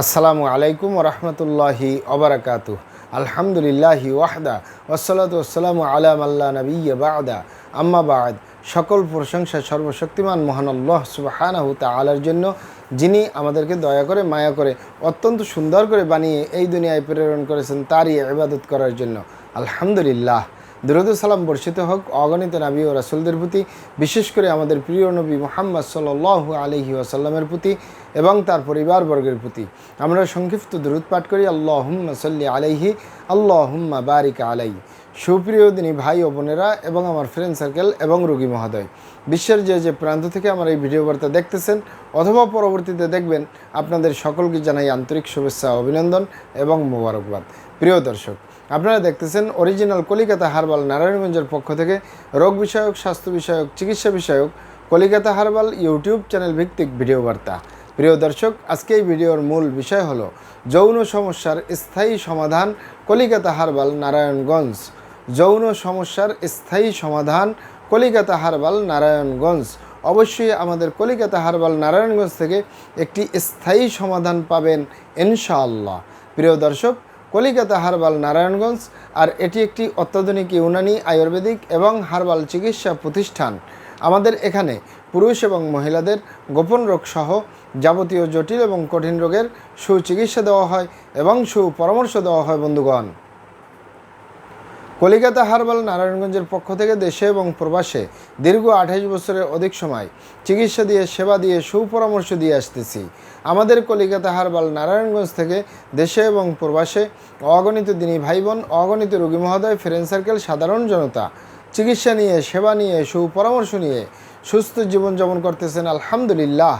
আসসালামু আলাইকুম ওরহমতুল্লাহি ওবরাকাতুহ। আলহামদুলিল্লাহি ওয়াহদা ওয়াসসালাতু ওয়াসসালামু আলা মাল্লা নাবিয়্যা বা'দা আম্মা বা'দ। সকল প্রশংসা সর্বশক্তিমান মহান আল্লাহ সুবহানাহু তাআলার জন্য, যিনি আমাদেরকে দয়া করে মায়া করে অত্যন্ত সুন্দর করে বানিয়ে এই দুনিয়ায় প্রেরণ করেছেন তারই ইবাদত করার জন্য। আলহামদুলিল্লাহ। দরুদ ও সালাম বর্ষিত হোক অগণিত নবী ও রাসূলদের প্রতি, বিশেষ করে আমাদের প্রিয় নবী মুহাম্মদ সাল্লাল্লাহু আলাইহি ওয়াসাল্লামের প্রতি এবং তার পরিবারবর্গের প্রতি। আমরা সংক্ষিপ্ত দরুদ পাঠ করি, আল্লাহুম্মা সাল্লি আলাইহি আল্লাহুম্মা বারিক আলাইহি। সুপ্রিয় দিনী ভাই ও বোনেরা এবং আমার ফ্রেন্ড সার্কেল এবং রোগী মহোদয়, বিশ্বের যে প্রান্ত থেকে আমার এই ভিডিও বার্তা দেখতেছেন অথবা পরবর্তীতে দেখবেন, আপনাদের সকলকে জানাই আন্তরিক শুভেচ্ছা, অভিনন্দন এবং মোবারকবাদ। প্রিয় দর্শক, আপনারা দেখতেছেন অরিজিনাল কলিকাতা হার্বাল নারায়ণগঞ্জের পক্ষ থেকে রোগ বিষয়ক, স্বাস্থ্য বিষয়ক, চিকিৎসা বিষয়ক কলিকাতা হার্বাল ইউটিউব চ্যানেল ভিত্তিক ভিডিও বার্তা। প্রিয় দর্শক, আজকে এই ভিডিওর মূল বিষয় হলো যৌন সমস্যার স্থায়ী সমাধান কলিকাতা হার্বাল নারায়ণগঞ্জ। যৌন সমস্যার স্থায়ী সমাধান কলিকাতা হার্বাল নারায়ণগঞ্জ। অবশ্যই আমাদের কলিকাতা হার্বাল নারায়ণগঞ্জ থেকে একটি স্থায়ী সমাধান পাবেন ইনশাআল্লাহ। প্রিয় দর্শক, কলিকাতা হার্বাল নারায়ণগঞ্জ আর এটি একটি অত্যাধুনিক ইউনানি, আয়ুর্বেদিক এবং হার্বাল চিকিৎসা প্রতিষ্ঠান। আমাদের এখানে পুরুষ এবং মহিলাদের গোপন রোগ সহ যাবতীয় জটিল এবং কঠিন রোগের সুচিকিৎসা দেওয়া হয় এবং সুপরামর্শ দেওয়া হয়। বন্ধুগণ, কলিকাতা হার্বাল নারায়ণগঞ্জের পক্ষ থেকে দেশে এবং প্রবাসে দীর্ঘ 28 বছরের অধিক সময় চিকিৎসা দিয়ে, সেবা দিয়ে, সুপরামর্শ দিয়ে আসতেছি। আমাদের কলিকাতা হার্বাল নারায়ণগঞ্জ থেকে দেশে এবং প্রবাসে অগণিত দিনী ভাই বোন, অগণিত রোগী মহোদয়, ফ্রেন্ড সার্কেল, সাধারণ জনতা চিকিৎসা নিয়ে, সেবা নিয়ে, সুপরামর্শ নিয়ে সুস্থ জীবনযাপন করতেছেন। আলহামদুলিল্লাহ।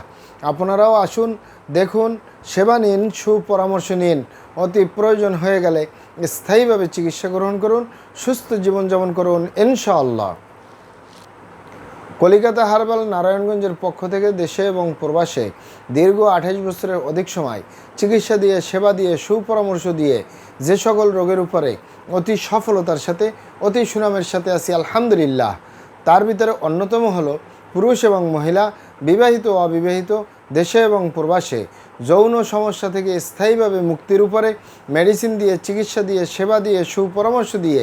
আপনারাও আসুন, দেখুন, সেবা নিন, সুপরামর্শ নিন। অতি প্রয়োজন হয়ে গেলে স্থায়ীভাবে চিকিৎসা গ্রহণ করুন, সুস্থ জীবনযাপন করুন ইনশাআল্লাহ। কলিকাতা হার্বাল নারায়ণগঞ্জের পক্ষ থেকে দেশে এবং প্রবাসে দীর্ঘ 28 বছরের অধিক সময় চিকিৎসা দিয়ে, সেবা দিয়ে, সুপরামর্শ দিয়ে যে সকল রোগের উপরে অতি সফলতার সাথে, অতি সুনামের সাথে আছি আলহামদুলিল্লাহ। তার ভিতরে অন্যতম হলো পুরুষ এবং মহিলা, বিবাহিত ও অবিবাহিত, দেশে এবং প্রবাসে যৌন সমস্যা থেকে স্থায়ীভাবে মুক্তির উপরে মেডিসিন দিয়ে, চিকিৎসা দিয়ে, সেবা দিয়ে, সুপরামর্শ দিয়ে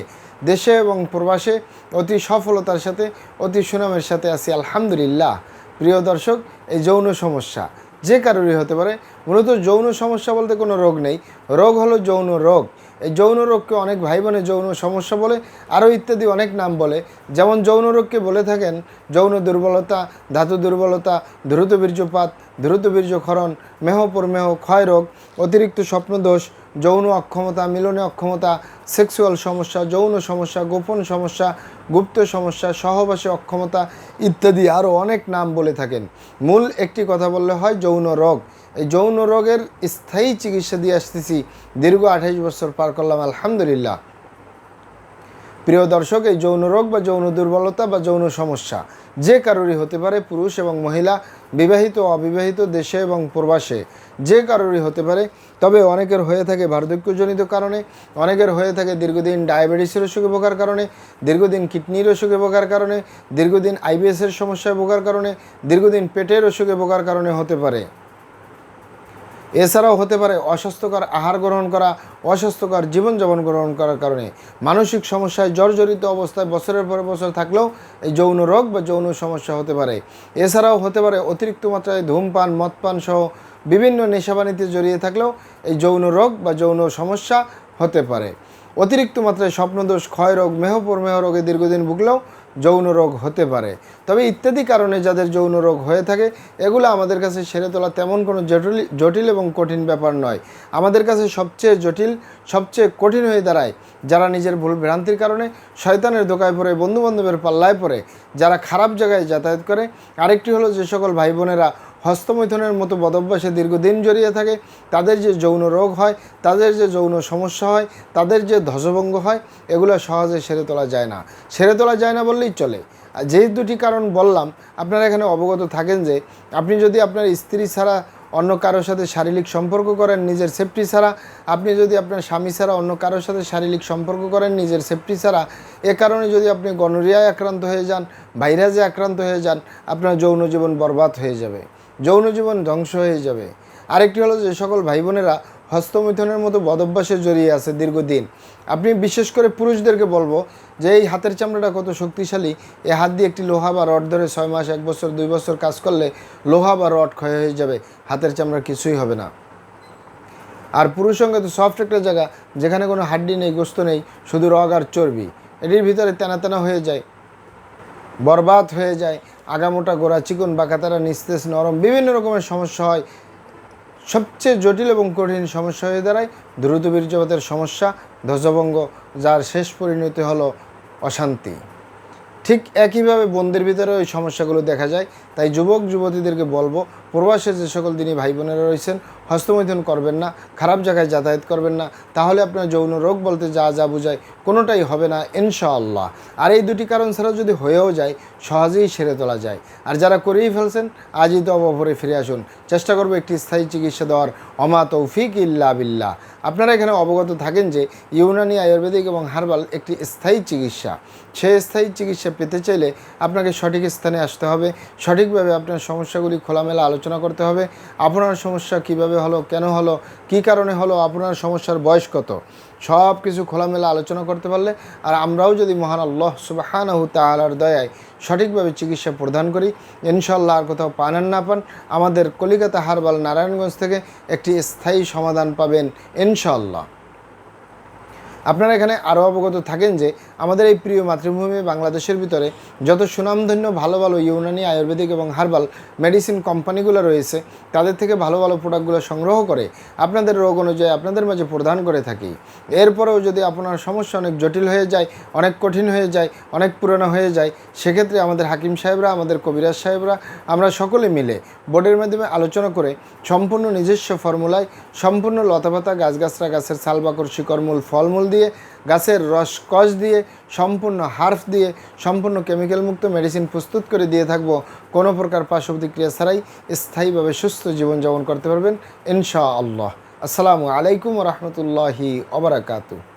দেশে এবং প্রবাসে অতি সফলতার সাথে, অতি সুনামের সাথে আছি আলহামদুলিল্লাহ। প্রিয় দর্শক, এই যৌন সমস্যা যে কারোরই হতে পারে। মূলত যৌন সমস্যা বলতে কোনো রোগ নেই, রোগ হলো যৌন রোগ। এই যৌন রোগকে অনেক ভাই বোনে যৌন সমস্যা বলে, আরও ইত্যাদি অনেক নাম বলে। যেমন যৌন রোগকে বলে থাকেন যৌন দুর্বলতা, ধাতু দুর্বলতা, দ্রুত বীর্যপাত, দ্রুত বীর্যক্ষরণ, মেহপরমেহ ক্ষয় রোগ, অতিরিক্ত স্বপ্নদোষ, যৌন অক্ষমতা, মিলনে অক্ষমতা, সেক্সুয়াল সমস্যা, যৌন সমস্যা, গোপন সমস্যা, গুপ্ত সমস্যা, সহবাসে অক্ষমতা ইত্যাদি আরও অনেক নাম বলে থাকেন। মূল একটি কথা বললে হয় যৌন রোগ। এই যৌন রোগের স্থায়ী চিকিৎসা দিয়ে আসতেছি, দীর্ঘ 28 বছর পার করলাম আলহামদুলিল্লাহ। প্রিয় দর্শক, এই যৌন রোগ বা যৌন দুর্বলতা বা যৌন সমস্যা যে কারোরই হতে পারে, পুরুষ এবং মহিলা, বিবাহিত ও অবিবাহিত, দেশে এবং প্রবাসে যে কারোরই হতে পারে। তবে অনেকের হয়ে থাকে বার্ধক্যজনিত কারণে, অনেকের হয়ে থাকে দীর্ঘদিন ডায়াবেটিসের অসুখে ভোগার কারণে, দীর্ঘদিন কিডনির অসুখে ভোগার কারণে, দীর্ঘদিন আইবিএসের সমস্যায় ভোগার কারণে, দীর্ঘদিন পেটের অসুখে ভোগার কারণে হতে পারে। এছাড়াও হতে পারে অস্বাস্থ্যকর আহার গ্রহণ করা, অস্বাস্থ্যকর জীবনযাপন গ্রহণ করার কারণে, মানসিক সমস্যায় জর্জরিত অবস্থায় বছরের পর বছর থাকলেও এই যৌন রোগ বা যৌন সমস্যা হতে পারে। এছাড়াও হতে পারে অতিরিক্ত মাত্রায় ধূমপান, মদপান সহ বিভিন্ন নেশাবানিতে জড়িয়ে থাকলেও এই যৌন রোগ বা যৌন সমস্যা হতে পারে। অতিরিক্ত মাত্রায় স্বপ্নদোষ, ক্ষয় রোগ, মেহপরমেহ রোগে দীর্ঘদিন ভুগলেও যৌন রোগ হতে পারে। তবে ইত্যাদি কারণে যাদের যৌন রোগ হয়ে থাকে, এগুলো আমাদের কাছে সেরে তোলা তেমন কোনো জটিল এবং কঠিন ব্যাপার নয়। আমাদের কাছে সবচেয়ে জটিল, সবচেয়ে কঠিন হয়ে দাঁড়ায় যারা নিজের ভুল ভ্রান্তির কারণে শয়তানের ধোকায় পড়ে, বন্ধুবান্ধবের পাল্লায় পড়ে, যারা খারাপ জায়গায় যাতায়াত করে। আরেকটি হলো যে সকল ভাই বোনেরা হস্তমৈথুনের মতো বদভ্যাসে দীর্ঘদিন জড়িয়ে থাকে, তাদের যে যৌন রোগ হয়, তাদের যে যৌন সমস্যা হয়, তাদের যে ধ্বজভঙ্গ হয়, এগুলো সহজে সেরে তোলা যায় না। সেরে তোলা যায় না বললেই চলে। যেই দুটি কারণ বললাম, আপনারা এখানে অবগত থাকেন যে আপনি যদি আপনার স্ত্রী ছাড়া অন্য কারোর সাথে শারীরিক সম্পর্ক করেন নিজের সেফটি ছাড়া, আপনি যদি আপনার স্বামী ছাড়া অন্য কারোর সাথে শারীরিক সম্পর্ক করেন নিজের সেফটি ছাড়া, এ কারণে যদি আপনি গনোরিয়ায় আক্রান্ত হয়ে যান, ভাইরাসে আক্রান্ত হয়ে যান, আপনার যৌন জীবন বরবাদ হয়ে যাবে, যৌন জীবন ধ্বংস হয়ে যাবে। আরেকটি হলো যে সকল ভাই বোনেরা হস্তমৈথুনের মতো বদভ্যাসে জড়িয়ে আছে দীর্ঘদিন, আপনি বিশেষ করে পুরুষদেরকে বলবো যে এই হাতের চামড়াটা কত শক্তিশালী, এই হাত দিয়ে একটি লোহা বা রড ধরে 6 মাস, 1 বছর, 2 বছর কাজ করলে লোহা বা রড ক্ষয় হয়ে যাবে, হাতের চামড়া কিছুই হবে না। আর পুরুষ সঙ্গে তো সফট একটা জায়গা, যেখানে কোনো হাড্ডি নেই, গোস্ত নেই, শুধু রগ আর চর্বি, এটির ভিতরে তেনা তেনা হয়ে যায়, বরবাদ হয়ে যায়, আগামোটা, গোড়া চিকন, বাঁকাতারা, নিস্তেজ, নরম, বিভিন্ন রকমের সমস্যা হয়। সবচেয়ে জটিল এবং কঠিন সমস্যা হয়ে দাঁড়ায় দ্রুত বীর্যপাতের সমস্যা, ধ্বজভঙ্গ, যার শেষ পরিণতি হলো অশান্তি। ঠিক একইভাবে বোনদের ভিতরে ওই সমস্যাগুলো দেখা যায়। তাই যুবক যুবতীদেরকে বলবো, প্রবাসে যে সকল দিনই ভাই বোনেরা রয়েছেন, হস্তমৈথুন করবেন না, খারাপ জায়গায় যাতায়াত করবেন না, তাহলে আপনার যৌন রোগ বলতে যা যা বোঝায় কোনোটাই হবে না ইনশাআল্লাহ। আর এই দুটি কারণ ছাড়া যদি হয়েও যায়, সহজেই সেরে তোলা যায়। আর যারা করেই ফেলছেন, আজই তো অবপরে ফিরে আসুন, চেষ্টা করবো একটি স্থায়ী চিকিৎসা দেওয়ার। অমা তৌফিক ইল্লা বিল্লাহ। আপনারা এখানে অবগত থাকেন যে ইউনানি, আয়ুর্বেদিক এবং হার্বাল একটি স্থায়ী চিকিৎসা। সেই স্থায়ী চিকিৎসা পেতে চাইলে আপনাকে সঠিক স্থানে আসতে হবে, সঠিকভাবে আপনার সমস্যাগুলি খোলামেলা আলোচনা করতে হবে। আপনার সমস্যা কিভাবে হলো, কেন হলো, কী কারণে হলো, আপনার সমস্যার বয়স কত, সব কিছু খোলামেলা আলোচনা করতে পারলে, আর আমরাও যদি মহান আল্লাহ সুবহানাহু তাআলার দয়ায় সঠিকভাবে চিকিৎসা প্রদান করি, ইনশাআল্লাহ আর কোথাও পান আর না পান, আমাদের কলিকাতা হার্বাল নারায়ণগঞ্জ থেকে একটি স্থায়ী সমাধান পাবেন ইনশাআল্লাহ। আপনারা এখানে আরও অবগত থাকেন যে আমাদের এই প্রিয় মাতৃভূমি বাংলাদেশের ভিতরে যত সুনামধন্য ভালো ভালো ইউনানি, আয়ুর্বেদিক এবং হার্বাল মেডিসিন কোম্পানিগুলো রয়েছে, তাদের থেকে ভালো ভালো প্রোডাক্টগুলো সংগ্রহ করে আপনাদের রোগ অনুযায়ী আপনাদের মাঝে প্রদান করে থাকি। এরপরেও যদি আপনার সমস্যা অনেক জটিল হয়ে যায়, অনেক কঠিন হয়ে যায়, অনেক পুরনো হয়ে যায়, সেক্ষেত্রে আমাদের হাকিম সাহেবরা, আমাদের কবিরাজ সাহেবরা, আমরা সকলে মিলে বোর্ডের মাধ্যমে আলোচনা করে সম্পূর্ণ নিজস্ব ফর্মুলায়, সম্পূর্ণ লতাপাতা, গাছগাছরা, গাছের ছালবাকড়, শিকড়মূল, ফলমূল দিয়ে, গাছের রস কষ দিয়ে, সম্পূর্ণ হার্ফ দিয়ে, সম্পূর্ণ কেমিক্যাল মুক্ত মেডিসিন প্রস্তুত করে দিয়ে থাকবো। কোনো প্রকার পার্শ্ব প্রতিক্রিয়া ছাড়াই স্থায়ীভাবে সুস্থ জীবনযাপন করতে পারবেন ইনশাআল্লাহ। আসসালামু আলাইকুম ওয়া রাহমাতুল্লাহি ওয়া বারাকাতুহু।